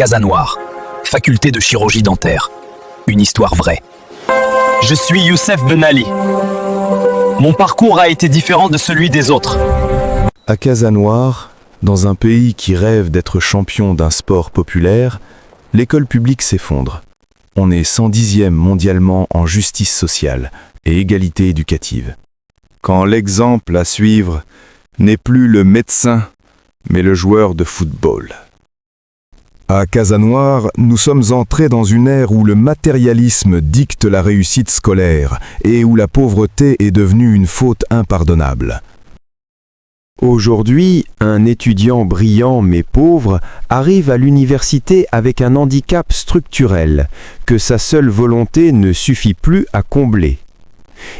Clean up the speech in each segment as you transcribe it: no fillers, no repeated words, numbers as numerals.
Casanoir, faculté de chirurgie dentaire. Une histoire vraie. Je suis Youssef Ben Ali. Mon parcours a été différent de celui des autres. À Casanoir, dans un pays qui rêve d'être champion d'un sport populaire, l'école publique s'effondre. On est 110e mondialement en justice sociale et égalité éducative. Quand l'exemple à suivre n'est plus le médecin, mais le joueur de football. À Casanoir, nous sommes entrés dans une ère où le matérialisme dicte la réussite scolaire et où la pauvreté est devenue une faute impardonnable. Aujourd'hui, un étudiant brillant mais pauvre arrive à l'université avec un handicap structurel que sa seule volonté ne suffit plus à combler.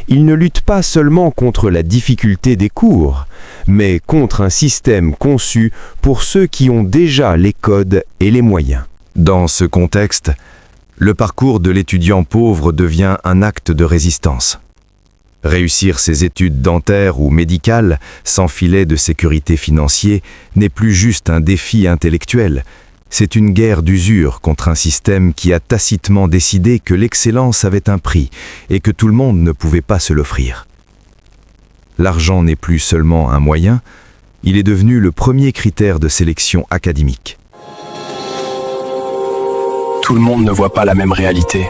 Il ne lutte pas seulement contre la difficulté des cours, mais contre un système conçu pour ceux qui ont déjà les codes et les moyens. Dans ce contexte, le parcours de l'étudiant pauvre devient un acte de résistance. Réussir ses études dentaires ou médicales sans filet de sécurité financier n'est plus juste un défi intellectuel, c'est une guerre d'usure contre un système qui a tacitement décidé que l'excellence avait un prix et que tout le monde ne pouvait pas se l'offrir. L'argent n'est plus seulement un moyen, il est devenu le premier critère de sélection académique. Tout le monde ne voit pas la même réalité.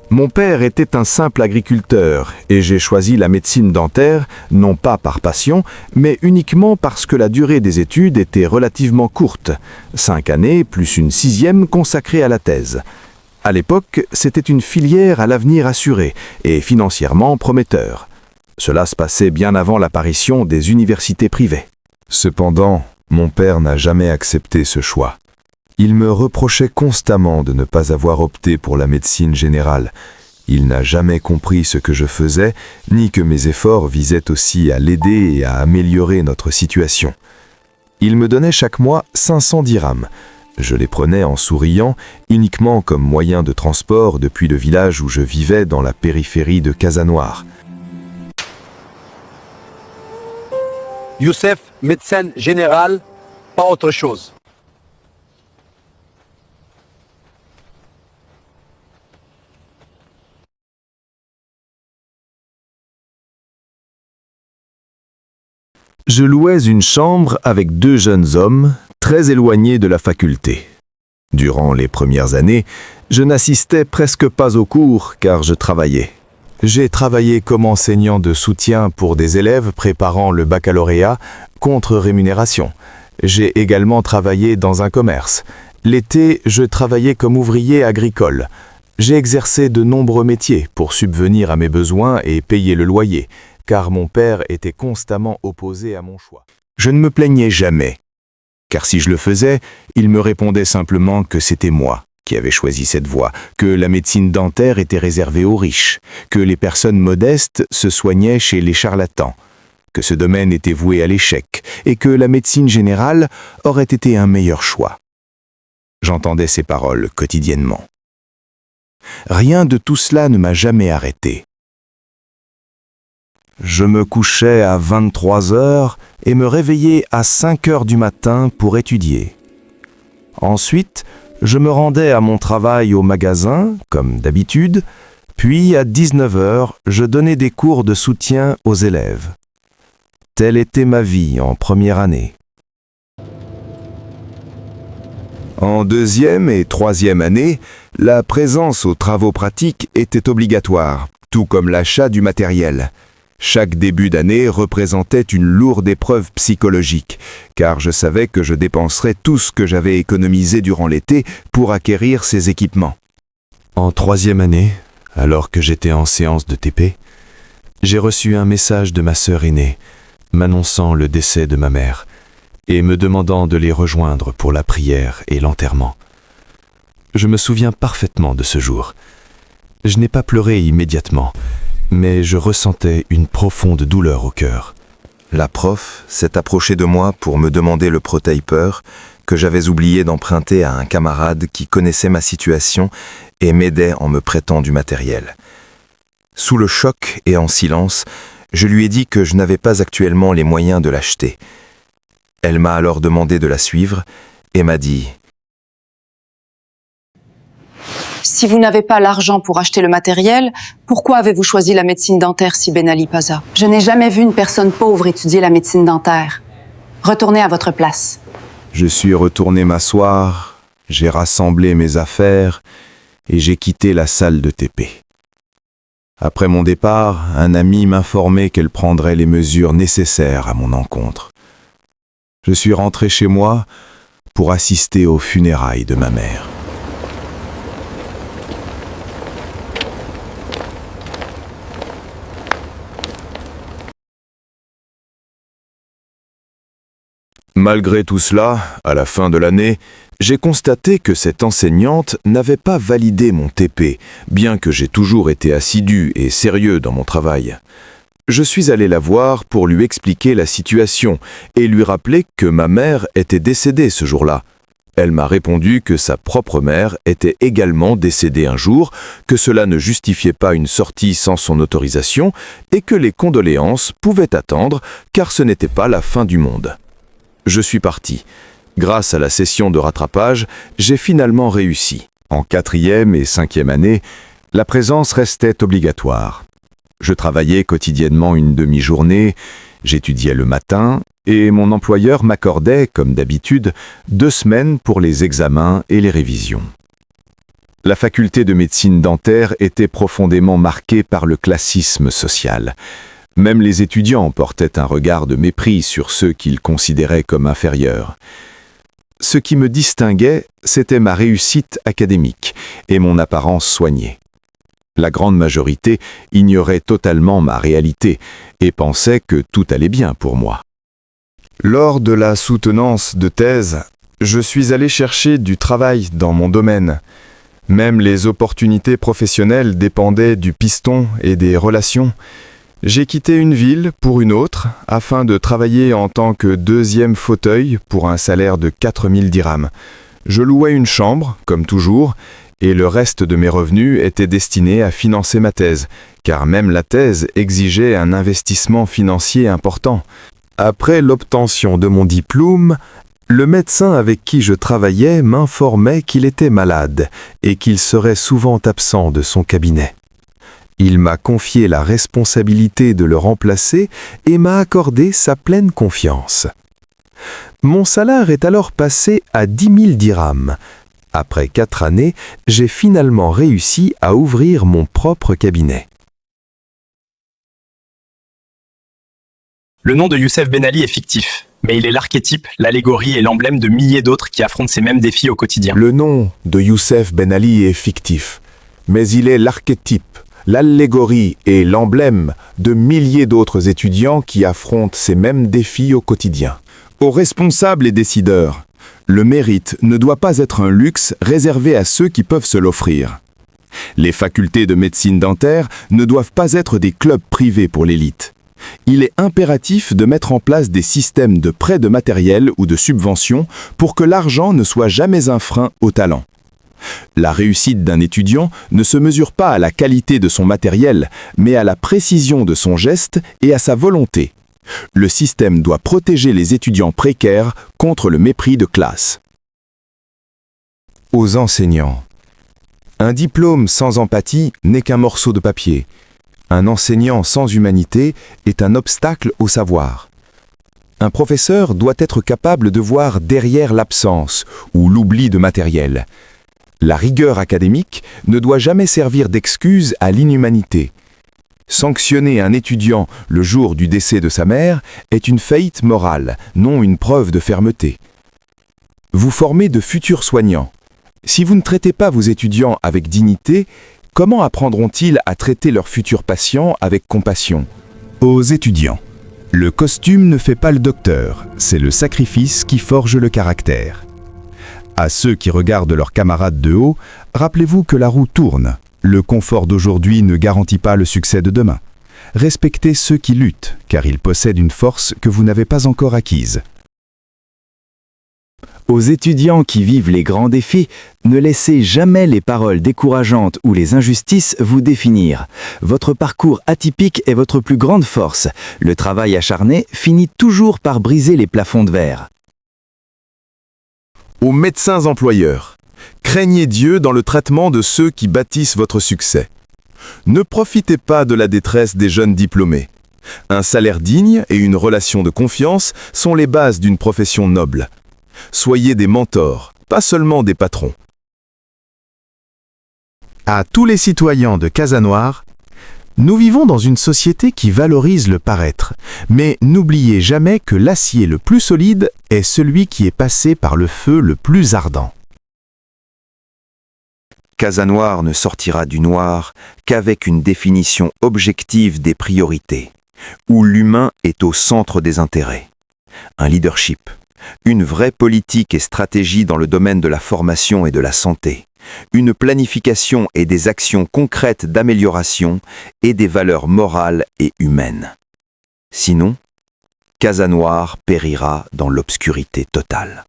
Mon père était un simple agriculteur et j'ai choisi la médecine dentaire, non pas par passion, mais uniquement parce que la durée des études était relativement courte, 5 années plus une 6e consacrée à la thèse. À l'époque, c'était une filière à l'avenir assuré et financièrement prometteur. Cela se passait bien avant l'apparition des universités privées. Cependant, mon père n'a jamais accepté ce choix. Il me reprochait constamment de ne pas avoir opté pour la médecine générale. Il n'a jamais compris ce que je faisais, ni que mes efforts visaient aussi à l'aider et à améliorer notre situation. Il me donnait chaque mois 500 dirhams. Je les prenais en souriant, uniquement comme moyen de transport depuis le village où je vivais dans la périphérie de Casanoir. Youssef, médecin général, pas autre chose. Je louais une chambre avec 2 jeunes hommes, très éloignés de la faculté. Durant les premières années, je n'assistais presque pas aux cours car je travaillais. J'ai travaillé comme enseignant de soutien pour des élèves préparant le baccalauréat contre rémunération. J'ai également travaillé dans un commerce. L'été, je travaillais comme ouvrier agricole. J'ai exercé de nombreux métiers pour subvenir à mes besoins et payer le loyer, car mon père était constamment opposé à mon choix. Je ne me plaignais jamais, car si je le faisais, il me répondait simplement que c'était moi qui avais choisi cette voie, que la médecine dentaire était réservée aux riches, que les personnes modestes se soignaient chez les charlatans, que ce domaine était voué à l'échec, et que la médecine générale aurait été un meilleur choix. J'entendais ces paroles quotidiennement. Rien de tout cela ne m'a jamais arrêté. Je me couchais à 23 heures et me réveillais à 5 heures du matin pour étudier. Ensuite, je me rendais à mon travail au magasin, comme d'habitude, puis à 19 heures, je donnais des cours de soutien aux élèves. Telle était ma vie en première année. En 2e et 3e année, la présence aux travaux pratiques était obligatoire, tout comme l'achat du matériel. Chaque début d'année représentait une lourde épreuve psychologique, car je savais que je dépenserais tout ce que j'avais économisé durant l'été pour acquérir ces équipements. En 3e année, alors que j'étais en séance de TP, j'ai reçu un message de ma sœur aînée, m'annonçant le décès de ma mère, et me demandant de les rejoindre pour la prière et l'enterrement. Je me souviens parfaitement de ce jour. Je n'ai pas pleuré immédiatement, mais je ressentais une profonde douleur au cœur. La prof s'est approchée de moi pour me demander le protaper que j'avais oublié d'emprunter à un camarade qui connaissait ma situation et m'aidait en me prêtant du matériel. Sous le choc et en silence, je lui ai dit que je n'avais pas actuellement les moyens de l'acheter. Elle m'a alors demandé de la suivre et m'a dit: Si vous n'avez pas l'argent pour acheter le matériel, pourquoi avez-vous choisi la médecine dentaire si Ben Ali Paza? Je n'ai jamais vu une personne pauvre étudier la médecine dentaire. Retournez à votre place. Je suis retourné m'asseoir, j'ai rassemblé mes affaires et j'ai quitté la salle de TP. Après mon départ, un ami m'informait qu'elle prendrait les mesures nécessaires à mon encontre. Je suis rentré chez moi pour assister aux funérailles de ma mère. Malgré tout cela, à la fin de l'année, j'ai constaté que cette enseignante n'avait pas validé mon TP, bien que j'ai toujours été assidu et sérieux dans mon travail. Je suis allé la voir pour lui expliquer la situation et lui rappeler que ma mère était décédée ce jour-là. Elle m'a répondu que sa propre mère était également décédée un jour, que cela ne justifiait pas une sortie sans son autorisation et que les condoléances pouvaient attendre car ce n'était pas la fin du monde. Je suis parti. Grâce à la session de rattrapage, j'ai finalement réussi. En 4e et 5e année, la présence restait obligatoire. Je travaillais quotidiennement une demi-journée, j'étudiais le matin, et mon employeur m'accordait, comme d'habitude, 2 semaines pour les examens et les révisions. La faculté de médecine dentaire était profondément marquée par le classisme social. Même les étudiants portaient un regard de mépris sur ceux qu'ils considéraient comme inférieurs. Ce qui me distinguait, c'était ma réussite académique et mon apparence soignée. La grande majorité ignorait totalement ma réalité et pensait que tout allait bien pour moi. Lors de la soutenance de thèse, je suis allé chercher du travail dans mon domaine. Même les opportunités professionnelles dépendaient du piston et des relations. J'ai quitté une ville pour une autre afin de travailler en tant que 2e fauteuil pour un salaire de 4000 dirhams. Je louais une chambre, comme toujours, et le reste de mes revenus était destiné à financer ma thèse, car même la thèse exigeait un investissement financier important. Après l'obtention de mon diplôme, le médecin avec qui je travaillais m'informait qu'il était malade et qu'il serait souvent absent de son cabinet. Il m'a confié la responsabilité de le remplacer et m'a accordé sa pleine confiance. Mon salaire est alors passé à 10 000 dirhams. Après 4 années, j'ai finalement réussi à ouvrir mon propre cabinet. Le nom de Youssef Ben Ali est fictif, mais il est l'archétype, l'allégorie et l'emblème de milliers d'autres qui affrontent ces mêmes défis au quotidien. Le nom de Youssef Ben Ali est fictif, mais il est l'archétype, l'allégorie et l'emblème de milliers d'autres étudiants qui affrontent ces mêmes défis au quotidien. Aux responsables et décideurs, le mérite ne doit pas être un luxe réservé à ceux qui peuvent se l'offrir. Les facultés de médecine dentaire ne doivent pas être des clubs privés pour l'élite. Il est impératif de mettre en place des systèmes de prêt de matériel ou de subventions pour que l'argent ne soit jamais un frein au talent. La réussite d'un étudiant ne se mesure pas à la qualité de son matériel, mais à la précision de son geste et à sa volonté. Le système doit protéger les étudiants précaires contre le mépris de classe. Aux enseignants. Un diplôme sans empathie n'est qu'un morceau de papier. Un enseignant sans humanité est un obstacle au savoir. Un professeur doit être capable de voir derrière l'absence ou l'oubli de matériel. La rigueur académique ne doit jamais servir d'excuse à l'inhumanité. Sanctionner un étudiant le jour du décès de sa mère est une faillite morale, non une preuve de fermeté. Vous formez de futurs soignants. Si vous ne traitez pas vos étudiants avec dignité, comment apprendront-ils à traiter leurs futurs patients avec compassion? Aux étudiants. Le costume ne fait pas le docteur, c'est le sacrifice qui forge le caractère. À ceux qui regardent leurs camarades de haut, rappelez-vous que la roue tourne. Le confort d'aujourd'hui ne garantit pas le succès de demain. Respectez ceux qui luttent, car ils possèdent une force que vous n'avez pas encore acquise. Aux étudiants qui vivent les grands défis, ne laissez jamais les paroles décourageantes ou les injustices vous définir. Votre parcours atypique est votre plus grande force. Le travail acharné finit toujours par briser les plafonds de verre. Aux médecins employeurs, craignez Dieu dans le traitement de ceux qui bâtissent votre succès. Ne profitez pas de la détresse des jeunes diplômés. Un salaire digne et une relation de confiance sont les bases d'une profession noble. Soyez des mentors, pas seulement des patrons. À tous les citoyens de Casanoir, nous vivons dans une société qui valorise le paraître, mais n'oubliez jamais que l'acier le plus solide est celui qui est passé par le feu le plus ardent. Casanoir ne sortira du noir qu'avec une définition objective des priorités, où l'humain est au centre des intérêts. Un leadership, une vraie politique et stratégie dans le domaine de la formation et de la santé, une planification et des actions concrètes d'amélioration et des valeurs morales et humaines. Sinon, Casanoir périra dans l'obscurité totale.